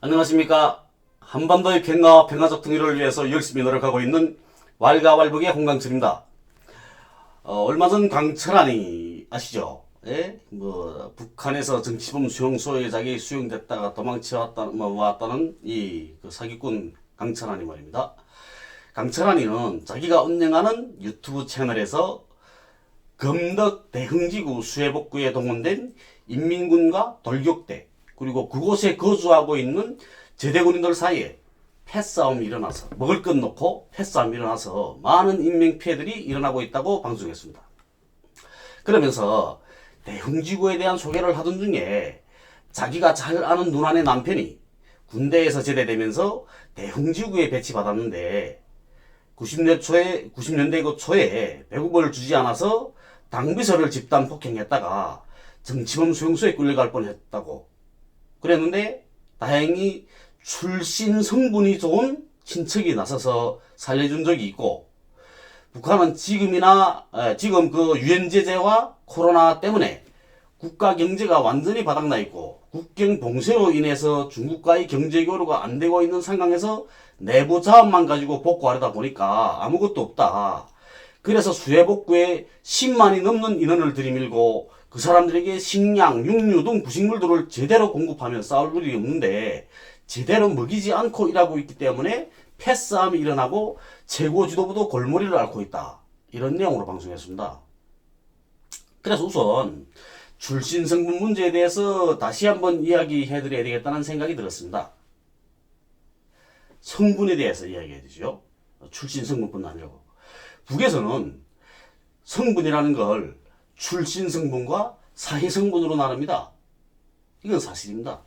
안녕하십니까. 한반도의 평화와 평화적 통일을 위해서 열심히 노력하고 있는 왈가왈부의 홍강철입니다. 얼마 전 강철환이 아시죠? 예? 북한에서 정치범 수용소에 자기 수용됐다가 왔다는 그 사기꾼 강철환이 말입니다. 강철환이는 자기가 운영하는 유튜브 채널에서 금덕 대흥지구 수해복구에 동원된 인민군과 돌격대, 그리고 그곳에 거주하고 있는 제대군인들 사이에 패싸움이 일어나서, 먹을 것 놓고 패싸움이 일어나서 많은 인명피해들이 일어나고 있다고 방송했습니다. 그러면서 대흥지구에 대한 소개를 하던 중에 자기가 잘 아는 누나네 남편이 군대에서 제대되면서 대흥지구에 배치받았는데 90년대 초에 배급을 주지 않아서 당비서를 집단 폭행했다가 정치범 수용소에 끌려갈 뻔했다고 그랬는데, 다행히 출신 성분이 좋은 친척이 나서서 살려준 적이 있고, 북한은 지금 그 유엔 제재와 코로나 때문에 국가 경제가 완전히 바닥나 있고, 국경 봉쇄로 인해서 중국과의 경제 교류가 안 되고 있는 상황에서 내부 자원만 가지고 복구하려다 보니까 아무것도 없다. 그래서 수해복구에 10만이 넘는 인원을 들이밀고 그 사람들에게 식량, 육류 등 부식물들을 제대로 공급하면 싸울 일이 없는데 제대로 먹이지 않고 일하고 있기 때문에 패싸움이 일어나고 최고 지도부도 골머리를 앓고 있다. 이런 내용으로 방송했습니다. 그래서 우선 출신 성분 문제에 대해서 다시 한번 이야기해 드려야 되겠다는 생각이 들었습니다. 성분에 대해서 이야기해야 되죠. 출신 성분뿐 아니고. 북에서는 성분이라는 걸 출신 성분과 사회 성분으로 나눕니다. 이건 사실입니다.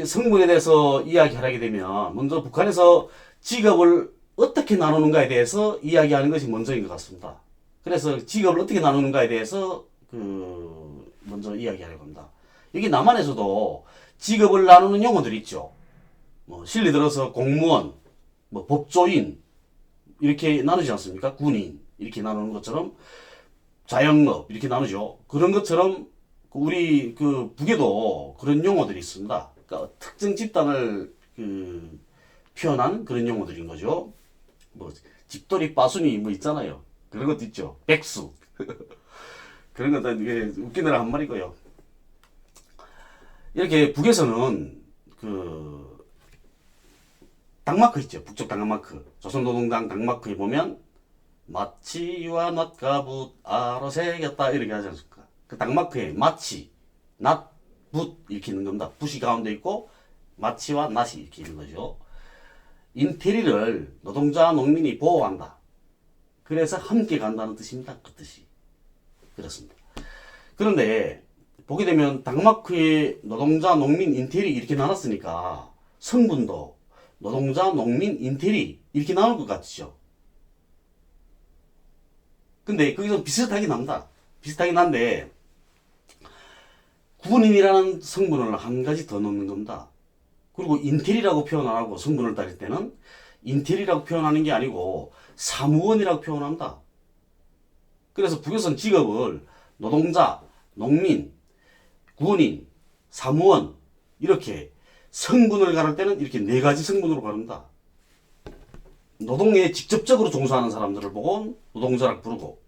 성분에 대해서 이야기하게 되면 먼저 북한에서 직업을 어떻게 나누는가에 대해서 이야기하는 것이 먼저인 것 같습니다. 그래서 직업을 어떻게 나누는가에 대해서 먼저 이야기하려고 합니다. 여기 남한에서도 직업을 나누는 용어들이 있죠. 실리 들어서 공무원, 법조인 이렇게 나누지 않습니까? 군인 이렇게 나누는 것처럼 자영업 이렇게 나누죠. 그런 것처럼 우리 북에도 그런 용어들이 있습니다. 그러니까 특정 집단을 표현한 그런 용어들인 거죠. 집돌이 빠순이 있잖아요. 그런 것도 있죠. 백수 그런 것도 웃기느라 한 말이고요. 이렇게 북에서는 당마크 있죠. 북쪽 당마크. 조선노동당 당마크에 보면 마치와 낫과 붓 아로 새겼다 이렇게 하지 않습니까? 그 당마크에 마치, 낫, 붓 이렇게 있는 겁니다. 붓이 가운데 있고 마치와 낫이 이렇게 있는 거죠. 인테리를 노동자 농민이 보호한다. 그래서 함께 간다는 뜻입니다. 그 뜻이. 그렇습니다. 그런데 보게 되면 당마크에 노동자 농민 인테리 이렇게 나눴으니까 성분도 노동자 농민 인테리 이렇게 나올 것 같죠. 근데 거기서 비슷하게 납니다. 비슷하게 난데 군인이라는 성분을 한 가지 더 넣는 겁니다. 그리고 인테리라고 표현 안 하고 성분을 따질 때는 인테리라고 표현하는 게 아니고 사무원이라고 표현합니다. 그래서 북에서는 직업을 노동자, 농민, 군인, 사무원 이렇게 성분을 가를 때는 이렇게 네 가지 성분으로 가릅니다. 노동에 직접적으로 종사하는 사람들을 보고 노동자라고 부르고,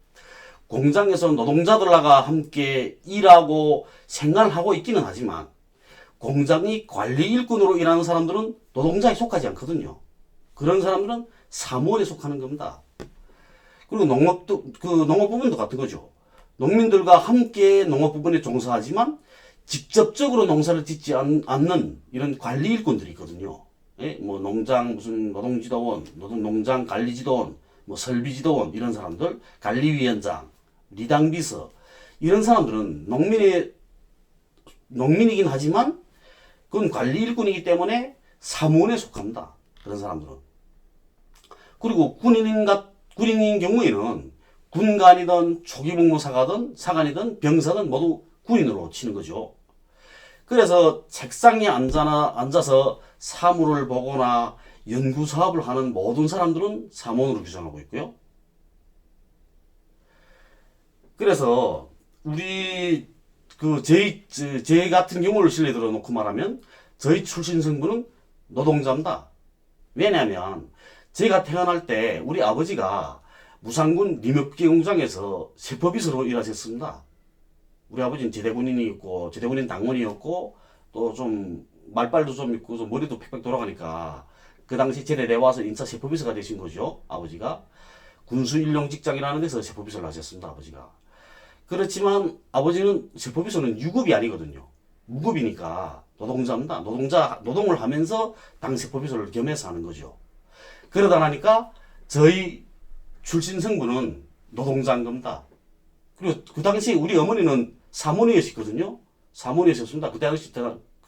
공장에서 노동자들과 함께 일하고 생활하고 있기는 하지만 공장이 관리 일꾼으로 일하는 사람들은 노동자에 속하지 않거든요. 그런 사람들은 사무원에 속하는 겁니다. 그리고 농업도 농업 부분도 같은 거죠. 농민들과 함께 농업 부분에 종사하지만 직접적으로 농사를 짓지 않는 이런 관리 일꾼들이 있거든요. 예? 농장 무슨 노동지도원, 농장 관리지도원, 설비지도원 이런 사람들, 관리위원장, 리당비서 이런 사람들은 농민이긴 하지만 그건 관리 일꾼이기 때문에 사무원에 속합니다. 그런 사람들은. 그리고 군인인 경우에는 군관이든 초기복무사관이든 사관이든 병사든 모두 군인으로 치는 거죠. 그래서 책상에 앉아서 사물을 보거나 연구사업을 하는 모든 사람들은 사무원으로 규정하고 있고요. 그래서 우리 제 같은 경우를 실례 들어 놓고 말하면 저희 출신 성분은 노동자입니다. 왜냐하면 제가 태어날 때 우리 아버지가 무산군 리묘기 공장에서 세법이사로 일하셨습니다. 우리 아버지는 제대군인이었고 제대군인 당원이었고 또 좀 말빨도 좀 있고 좀 머리도 팩팩 돌아가니까 그 당시 제대대 와서 인사 세법이사가 되신 거죠. 아버지가 군수 일용 직장이라는 데서 세법이사를 하셨습니다. 아버지가. 그렇지만 아버지는 세법이사는 유급이 아니거든요. 무급이니까 노동자입니다. 노동을 하면서 당 세법이사를 겸해서 하는 거죠. 그러다 나니까 저희 출신 성분은 노동자인 겁니다. 그리고 그 당시 우리 어머니는 사모니였거든요. 사모니였습니다. 그때 당시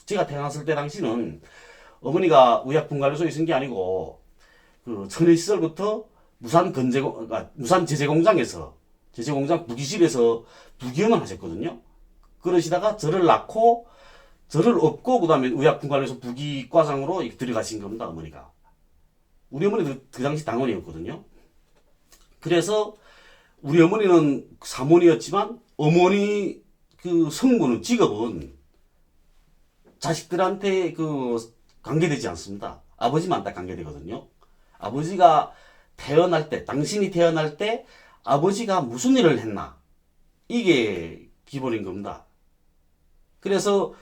제가 태어났을 때 당시는 어머니가 의약품관리소에 있은 게 아니고 그 천의 시절부터 무산 제재공장에서 제재공장 부기실에서 부기원을 하셨거든요. 그러시다가 저를 낳고 저를 업고 그다음에 의약품관리소 부기과장으로 들어가신 겁니다. 어머니가. 우리 어머니도 그 당시 당원이었거든요. 그래서 우리 어머니는 사모니였지만 어머니 그 성분은 직업은 자식들한테 관계되지 않습니다. 아버지만 딱 관계되거든요. 아버지가 태어날 때, 당신이 태어날 때 아버지가 무슨 일을 했나 이게 기본인 겁니다. 그래서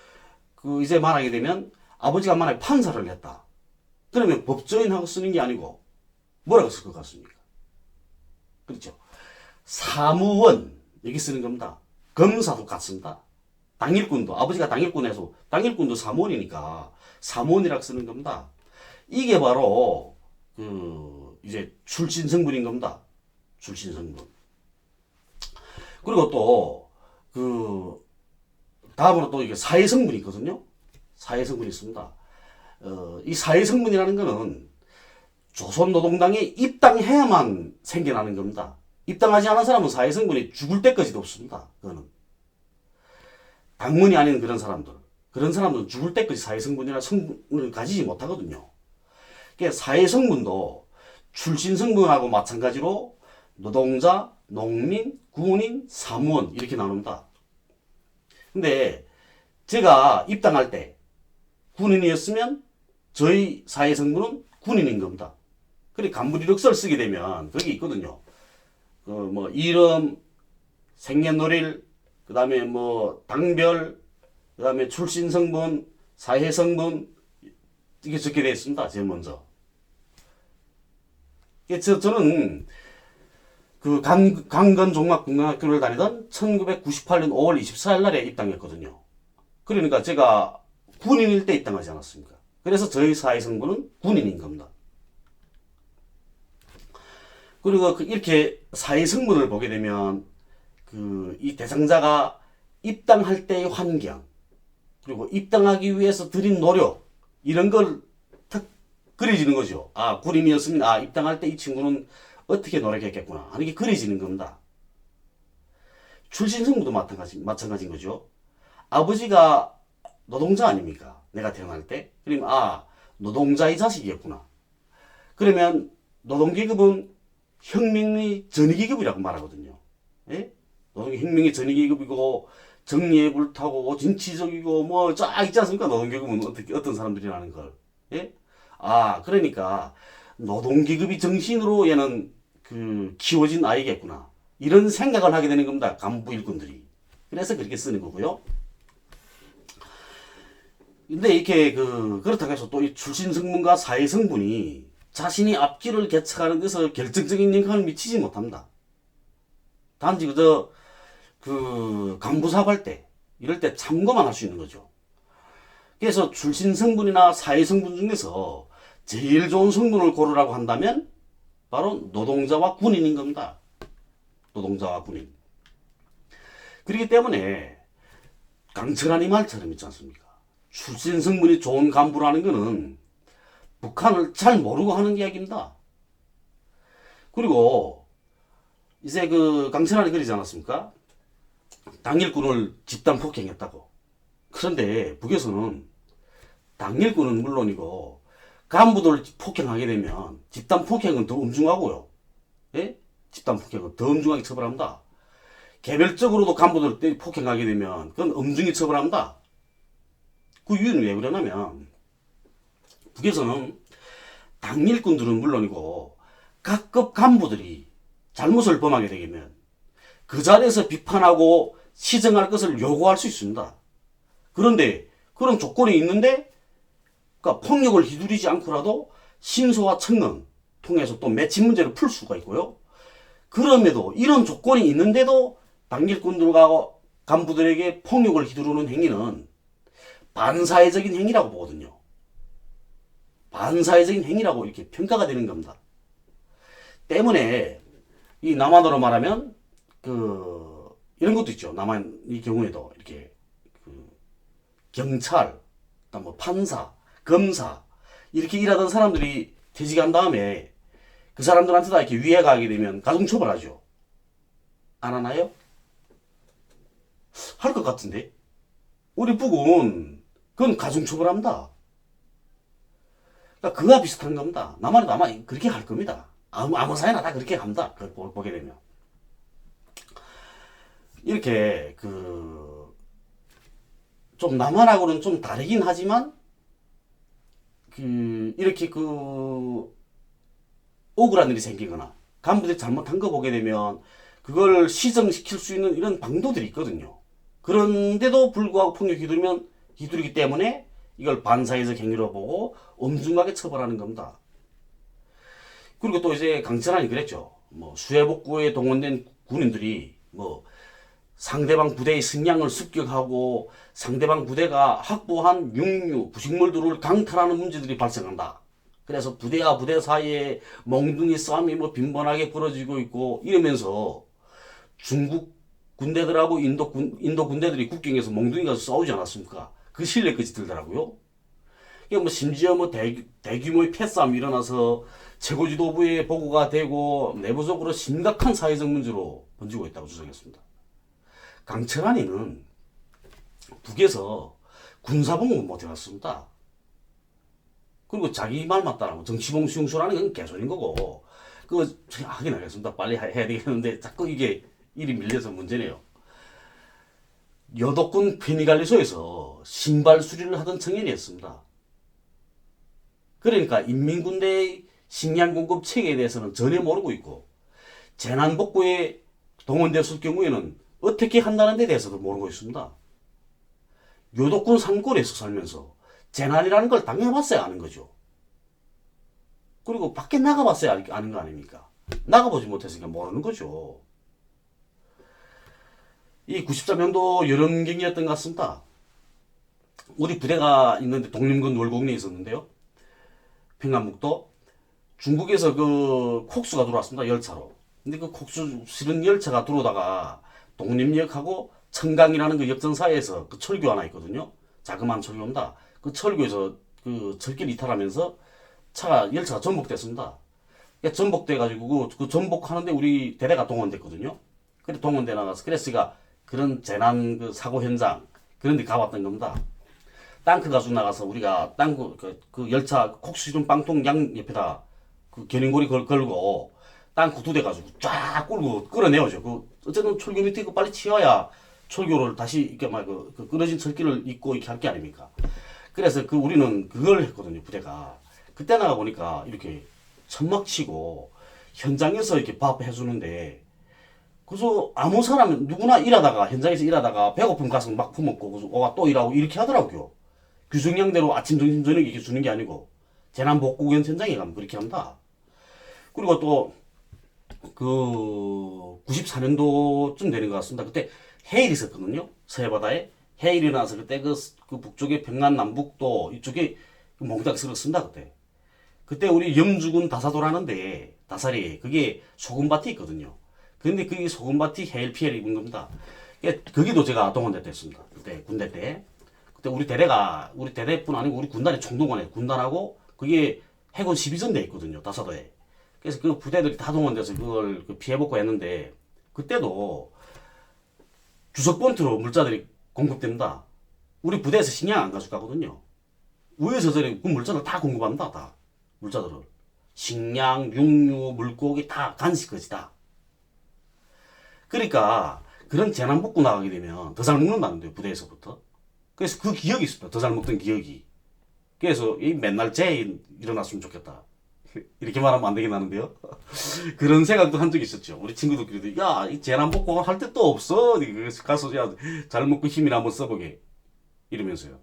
이제 말하게 되면 아버지가 만약에 판사를 했다. 그러면 법조인하고 쓰는 게 아니고 뭐라고 쓸 것 같습니까? 그렇죠. 사무원 여기 쓰는 겁니다. 검사도 같습니다. 당일꾼도 아버지가 당일꾼에서 당일꾼도 사무원이니까 사무원이라고 쓰는 겁니다. 이게 바로 이제 출신 성분인 겁니다. 출신 성분. 그리고 또 다음으로 또 이게 사회 성분이 있거든요. 사회 성분이 있습니다. 이 사회 성분이라는 거는 조선노동당에 입당해야만 생겨나는 겁니다. 입당하지 않은 사람은 사회 성분이 죽을 때까지도 없습니다. 그거는 당문이 아닌 그런 사람들은 죽을 때까지 사회 성분이나 성분을 가지지 못하거든요. 그러니까 사회 성분도 출신 성분하고 마찬가지로 노동자, 농민, 군인, 사무원 이렇게 나눕니다. 근데 제가 입당할 때 군인이었으면 저희 사회 성분은 군인인 겁니다. 그리고 간부 이력서를 쓰게 되면 거기 있거든요. 이름, 생년월일, 그 다음에 당별, 그 다음에 출신 성분, 사회 성분 이게 적게 되어 있습니다. 제일 먼저. 저는 강건종합군관학교를 다니던 1998년 5월 24일 날에 입당했거든요. 그러니까 제가 군인일 때 입당하지 않았습니까? 그래서 저희 사회 성분은 군인인 겁니다. 그리고 이렇게 사회 성분을 보게 되면 이 대상자가 입당할 때의 환경, 그리고 입당하기 위해서 들인 노력, 이런 걸 탁 그려지는 거죠. 아, 군인이었으면, 입당할 때 이 친구는 어떻게 노력했겠구나 하는 게 그려지는 겁니다. 출신 성분도 마찬가지인 거죠. 아버지가 노동자 아닙니까? 내가 태어날 때. 그러면, 노동자의 자식이었구나. 그러면, 노동계급은 혁명의 전위계급이라고 말하거든요. 예? 혁명의 전위계급이고 정리에 불타고 진취적이고 쫙 있지 않습니까? 노동계급은 어떤 사람들이라는 걸. 예? 그러니까 노동계급이 정신으로 얘는 키워진 아이겠구나. 이런 생각을 하게 되는 겁니다. 간부 일꾼들이. 그래서 그렇게 쓰는 거고요. 근데 이렇게 그렇다고 해서 또 이 출신 성분과 사회 성분이 자신이 앞길을 개척하는 데서 결정적인 영향을 미치지 못합니다. 단지 간부 사업할 때, 이럴 때 참고만 할 수 있는 거죠. 그래서 출신 성분이나 사회 성분 중에서 제일 좋은 성분을 고르라고 한다면 바로 노동자와 군인인 겁니다. 노동자와 군인. 그렇기 때문에 강철한이 말처럼 있지 않습니까? 출신 성분이 좋은 간부라는 거는 북한을 잘 모르고 하는 이야기입니다. 그리고 이제 강철한이 그러지 않았습니까? 당일꾼을 집단 폭행했다고. 그런데 북에서는 당일꾼은 물론이고 간부들 폭행하게 되면 집단 폭행은 더 엄중하고요. 예? 집단 폭행은 더 엄중하게 처벌합니다. 개별적으로도 간부들을 폭행하게 되면 그건 엄중히 처벌합니다. 그 이유는 왜 그러냐면 북에서는 당일꾼들은 물론이고 각급 간부들이 잘못을 범하게 되면 그 자리에서 비판하고 시정할 것을 요구할 수 있습니다. 그런데 그런 조건이 있는데 그러니까 폭력을 휘두르지 않고라도 신소와 청문 통해서 또 맺힌 문제를 풀 수가 있고요. 그럼에도 이런 조건이 있는데도 당일꾼들과 간부들에게 폭력을 휘두르는 행위는 반사회적인 행위라고 보거든요. 반사회적인 행위라고 이렇게 평가가 되는 겁니다. 때문에 이 남한어로 말하면 이런 것도 있죠. 남한 이 경우에도 이렇게 경찰, 뭐 판사, 검사 이렇게 일하던 사람들이 퇴직한 다음에 그 사람들한테 다 이렇게 위해가 하게 되면 가중처벌하죠. 안 하나요? 할 것 같은데. 우리 북은 그건 가중처벌합니다. 그러니까 그와 비슷한 겁니다. 남한에도 아마 그렇게 할 겁니다. 아무 사회나 다 그렇게 합니다. 보게 되면. 이렇게 좀 남한하고는 좀 다르긴 하지만 이렇게 억울한 일이 생기거나 간부들이 잘못한 거 보게 되면 그걸 시정시킬 수 있는 이런 방도들이 있거든요. 그런데도 불구하고 폭력 휘두르기 때문에 이걸 반사회적 행위로 보고 엄중하게 처벌하는 겁니다. 그리고 또 이제 강철환이 그랬죠. 뭐 수해복구에 동원된 군인들이 뭐 상대방 부대의 승량을 습격하고 상대방 부대가 확보한 육류, 부식물들을 강탈하는 문제들이 발생한다. 그래서 부대와 부대 사이에 몽둥이 싸움이 뭐 빈번하게 벌어지고 있고 이러면서 중국 군대들하고 인도 군대들이 국경에서 몽둥이 가서 싸우지 않았습니까? 그 실내까지 들더라고요. 이게 뭐 심지어 뭐 대규모의 패싸움이 일어나서 최고 지도부에 보고가 되고 내부적으로 심각한 사회적 문제로 번지고 있다고 주장했습니다. 강철환이는 북에서 군사복무를 못 해봤습니다. 그리고 자기 말만 따라하고 정치봉수용수라는 건 개소리인 거고 그거 하긴 하겠습니다. 빨리 해야 되겠는데 자꾸 이게 일이 밀려서 문제네요. 여독군 편의관리소에서 신발 수리를 하던 청년이었습니다. 그러니까 인민군대의 식량 공급 체계에 대해서는 전혀 모르고 있고 재난복구에 동원됐을 경우에는 어떻게 한다는 데 대해서도 모르고 있습니다. 요독군 산골에서 살면서 재난이라는 걸 당해봤어야 아는 거죠. 그리고 밖에 나가봤어야 아는 거 아닙니까? 나가보지 못했으니까 모르는 거죠. 이 93년도 여름경이었던 것 같습니다. 우리 부대가 있는데 독림군 월곡리에 있었는데요. 평안북도 중국에서 콕수가 들어왔습니다. 열차로. 근데 그 콕수 실은 열차가 들어오다가 독립역하고 청강이라는 그 역전사에서 그 철교 하나 있거든요. 자그마한 철교입니다. 그 철교에서 그 철길 이탈하면서 열차가 전복됐습니다. 그러니까 전복돼가지고 그 전복하는데 우리 대대가 동원됐거든요. 그래 동원돼 나가서 그래서 그런 재난 사고 현장 그런 데 가봤던 겁니다. 땅크 가지고 나가서 우리가 그 열차 콕수준 빵통 양 옆에다 그 견인고리 걸고 땅크 2대 가지고 쫙 끌고 끌어내오죠. 어쨌든 철교 밑에 빨리 치워야 철교를 다시 이렇게 막 끊어진 철길을 잇고 이렇게 할 게 아닙니까? 그래서 우리는 그걸 했거든요, 부대가. 그때 나가 보니까 이렇게 천막 치고 현장에서 이렇게 밥 해주는데 그래서 아무 사람 누구나 현장에서 일하다가 배고픔 가서 막 퍼먹고 그래서 오가 또 일하고 이렇게 하더라고요. 규정량대로 아침, 점심, 저녁 이렇게 주는 게 아니고 재난복구 현장에 가면 그렇게 한다. 그리고 또 94년도쯤 되는 것 같습니다. 그때 해일이 있었거든요. 서해바다에 해일이 나서 그때 그 북쪽에 평안 남북도 이쪽에 몽땅 쓸었습니다. 그때 우리 염주군 다사도라는데 다살이 그게 소금밭이 있거든요. 근데 그게 소금밭이 해일 피해를 입은 겁니다. 거기도 제가 동원됐습니다. 그때 군대 때. 그때 우리 대대뿐 아니고 우리 군단이 총동원해. 군단하고 그게 해군 12전대 있거든요. 다사도에. 그래서 그 부대들이 다 동원돼서 그걸 피해복구 했는데 그때도 주석본트로 물자들이 공급됩니다. 우리 부대에서 식량 안 가져가거든요. 위에서 저리 그 물자를 다 공급합니다. 다 물자들을. 식량, 육류, 물고기 다 간식까지 다. 그러니까 그런 재난 복구 나가게 되면 더 잘 먹는다는데요, 부대에서부터. 그래서 그 기억이 있습니다. 더 잘 먹던 기억이. 그래서 이 맨날 재 일어났으면 좋겠다. 이렇게 말하면 안 되긴 하는데요. 그런 생각도 한 적이 있었죠. 우리 친구들끼리도, 야, 이 재난 복구 할 때 또 없어. 그래서 가서, 야, 잘 먹고 힘이나 한번 써보게. 이러면서요.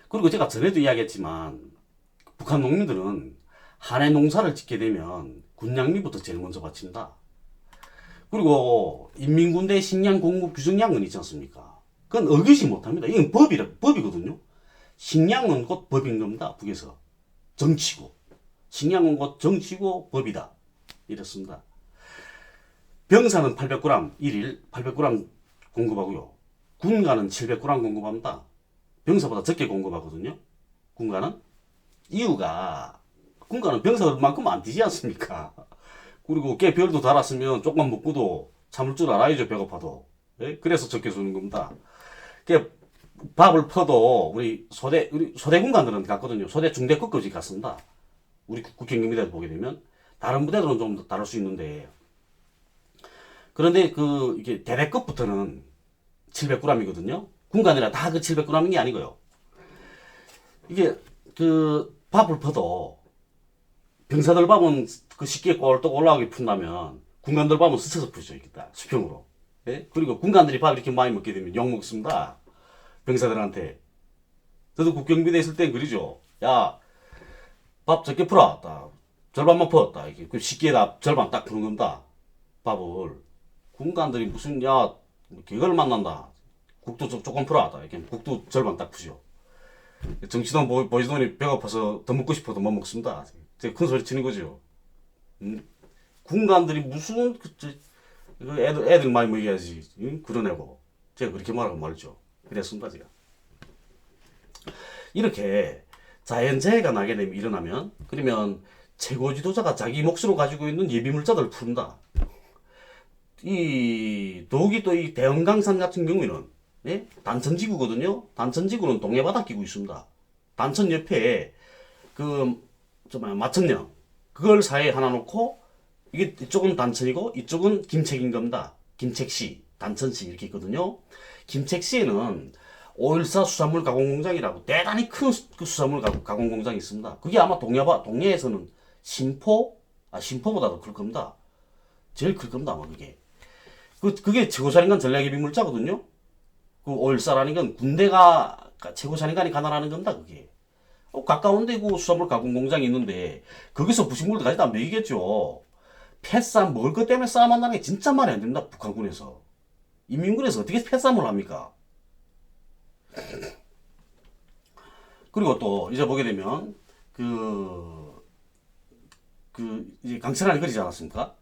그리고 제가 전에도 이야기했지만, 북한 농민들은 한 해 농사를 짓게 되면 군량미부터 제일 먼저 바친다. 그리고 인민군대 식량 공급 규정량은 있지 않습니까? 그건 어기지 못합니다. 이건 법이거든요. 식량은 곧 법인 겁니다. 북에서. 정치고. 식량은 곧 정치고 법이다. 이렇습니다. 병사는 800g, 1일 800g 공급하고요. 군가는 700g 공급합니다. 병사보다 적게 공급하거든요. 군가는. 이유가 군가는 병사들만큼 안 뛰지 않습니까? 그리고 꽤 별도 달았으면 조금만 먹고도 참을 줄 알아야죠. 배고파도. 예? 그래서 적게 주는 겁니다. 밥을 퍼도 우리 소대 군관들은 갔거든요. 소대 중대급까지 갔습니다. 우리 국경경비대 보게 되면 다른 부대들은 좀 다를 수 있는데, 그런데 이게 대대급부터는 700g이거든요. 군관이라 다 그 700g인 게 아니고요. 이게 밥을 퍼도 병사들 밥은 쉽게 꼴떡 올라가게 푼다면 군관들 밥은 스쳐서 푸죠. 있겠다. 수평으로. 예? 그리고 군관들이 밥 이렇게 많이 먹게 되면 욕 먹습니다. 병사들한테. 저도 국경비대 있을 땐 그러죠. 야, 밥 적게 풀어. 절반만 풀었다. 이게 쉽게 절반 딱 푸는 겁니다. 밥을. 군관들이 무슨, 야, 개걸 만난다. 국도 조금 풀어. 이렇게 국도 절반 딱 푸죠. 정치도 보이더니 배고파서 더 먹고 싶어도 못 먹습니다. 제가 큰 소리 치는 거죠. 군관들이 무슨, 애들 많이 먹여야지. 그러내고. 제가 그렇게 말하고 말죠. 그랬습니다, 제가. 이렇게 자연재해가 나게 되면, 일어나면, 그러면 최고 지도자가 자기 몫으로 가지고 있는 예비물자들을 푼다. 더욱이 또 이 대흥강산 같은 경우에는, 예? 단천지구거든요. 단천지구는 동해바다 끼고 있습니다. 단천 옆에 마천령, 그걸 사이에 하나 놓고, 이쪽은 단천이고 이쪽은 김책인 겁니다. 김책시, 단천시 이렇게 있거든요. 김책시에는 514 수산물 가공공장이라고 대단히 큰 수산물 가공공장이 있습니다. 그게 아마 동해에서는 신포보다도 클 겁니다. 제일 클 겁니다, 아마 그게. 그게 최고사령관 전략예비물자거든요. 그 514라는 건 군대가 최고사령관이 가난하는 겁니다, 그게. 가까운데 그 수산물 가공공장이 있는데, 거기서 부식물도 가져다 먹이겠죠. 폐쌈 먹을 것 때문에 싸움 한다는 게 진짜 말이 안 됩니다, 북한군에서. 인민군에서 어떻게 폐쌈을 합니까? 그리고 또 이제 보게 되면 이제 강철한이 그러지 않았습니까?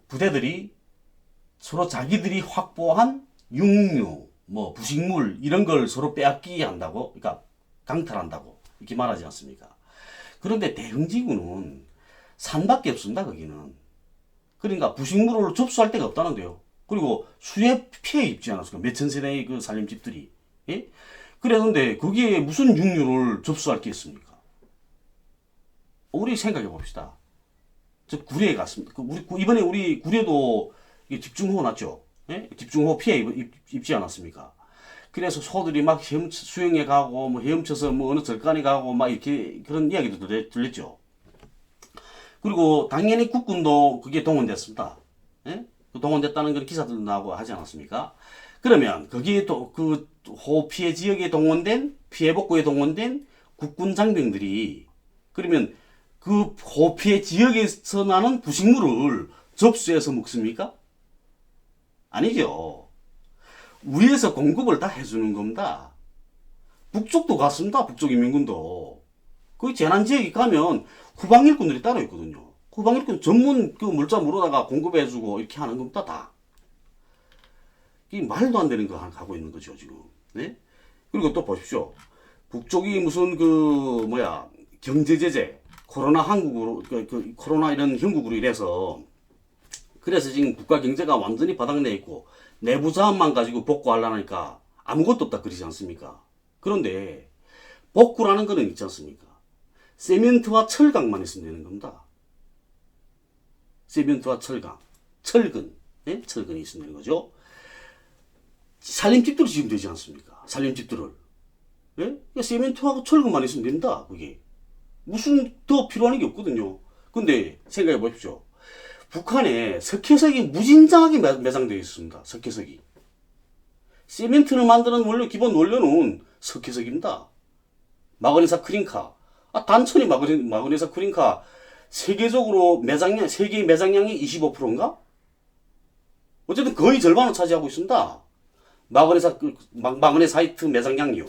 부대들이 서로 자기들이 확보한 육류, 부식물 이런 걸 서로 빼앗기게 한다고, 그러니까 강탈한다고 이렇게 말하지 않습니까? 그런데 대흥지구는 산밖에 없습니다, 거기는. 그러니까 부식물을 접수할 데가 없다는데요. 그리고 수해 피해 입지 않았습니까? 몇천 세대의 그 살림집들이. 예? 그랬는데 거기에 무슨 육류를 접수할 게 있습니까? 우리 생각해 봅시다. 저 구례에 갔습니다. 이번에 우리 구례도 집중호우 났죠? 예? 집중호우 피해 입지 않았습니까? 그래서 소들이 막 수영에 가고, 헤엄쳐서 어느 절간에 가고, 이렇게 그런 이야기도 들렸죠. 그리고 당연히 국군도 그게 동원됐습니다. 예? 동원됐다는 건 기사들도 나오고 하지 않았습니까? 그러면 거기에 또 호우 피해 지역에 동원된, 피해 복구에 동원된 국군 장병들이, 그러면 그 호우 피해 지역에서 나는 부식물을 접수해서 먹습니까? 아니죠. 위에서 공급을 다 해주는 겁니다. 북쪽도 갔습니다. 북쪽 인민군도. 그 재난지역에 가면 후방일꾼들이 따로 있거든요. 후방일꾼 전문 물자 물어다가 공급해주고 이렇게 하는 겁니다, 다. 이게 말도 안 되는 거 하고 있는 거죠, 지금. 네? 그리고 또 보십시오. 북쪽이 무슨 경제제재, 코로나 한국으로, 코로나 이런 형국으로 이래서, 그래서 지금 국가 경제가 완전히 바닥내 있고, 내부 자원만 가지고 복구하려니까 아무것도 없다 그러지 않습니까? 그런데 복구라는 거는 있지 않습니까? 세멘트와 철강만 있으면 되는 겁니다. 세멘트와 철근, 예? 철근이 있는 거죠. 살림집들이 지금 되지 않습니까? 살림집들을. 예? 세멘트하고 철근만 있으면 된다, 그게. 무슨 더 필요한 게 없거든요. 근데 생각해 보십시오. 북한에 석회석이 무진장하게 매장되어 있습니다. 석회석이. 시멘트를 만드는 원료, 기본 원료는 석회석입니다. 마그네사 크린카. 단천이 마그네사 크린카 세계적으로 세계 매장량이 25%인가? 어쨌든 거의 절반을 차지하고 있습니다. 마그네사이트 매장량이요.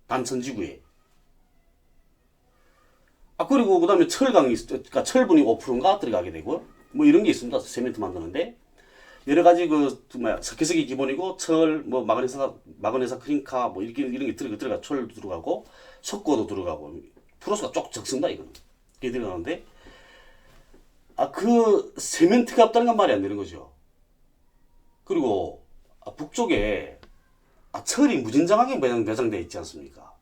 단천 지구에. 그리고 그 다음에 그러니까 철분이 5%인가 들어가게 되고, 뭐 이런 게 있습니다. 세멘트 만드는데. 여러 가지 석회석이 기본이고, 마그네사 크린카, 뭐 이런 게 들어가, 철도 들어가고, 석고도 들어가고, 프로스가 쪽 적습니다, 이거는. 이게 들어가는데, 그 세멘트가 없다는 건 말이 안 되는 거죠. 그리고, 북쪽에, 철이 무진장하게 매장되어 있지 않습니까?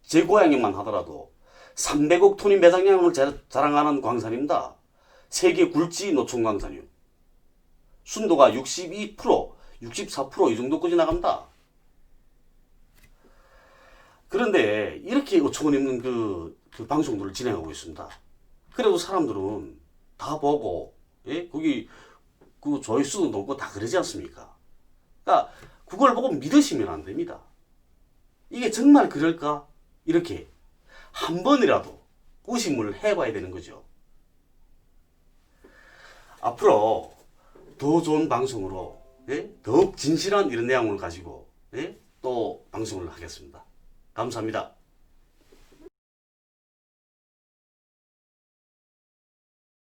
제 고향에만 하더라도, 300억 톤의 매장량을 자랑하는 광산입니다. 세계 굴지 노총 광산이요. 순도가 62%, 64% 이 정도까지 나간다. 그런데 이렇게 어처구니 없는 그 방송들을 진행하고 있습니다. 그래도 사람들은 다 보고, 예? 거기 그 조회수도 높고 다 그러지 않습니까? 그러니까 그걸 보고 믿으시면 안 됩니다. 이게 정말 그럴까? 이렇게 한 번이라도 의심을 해봐야 되는 거죠. 앞으로 더 좋은 방송으로, 예? 더욱 진실한 이런 내용을 가지고, 예? 또 방송을 하겠습니다. 감사합니다.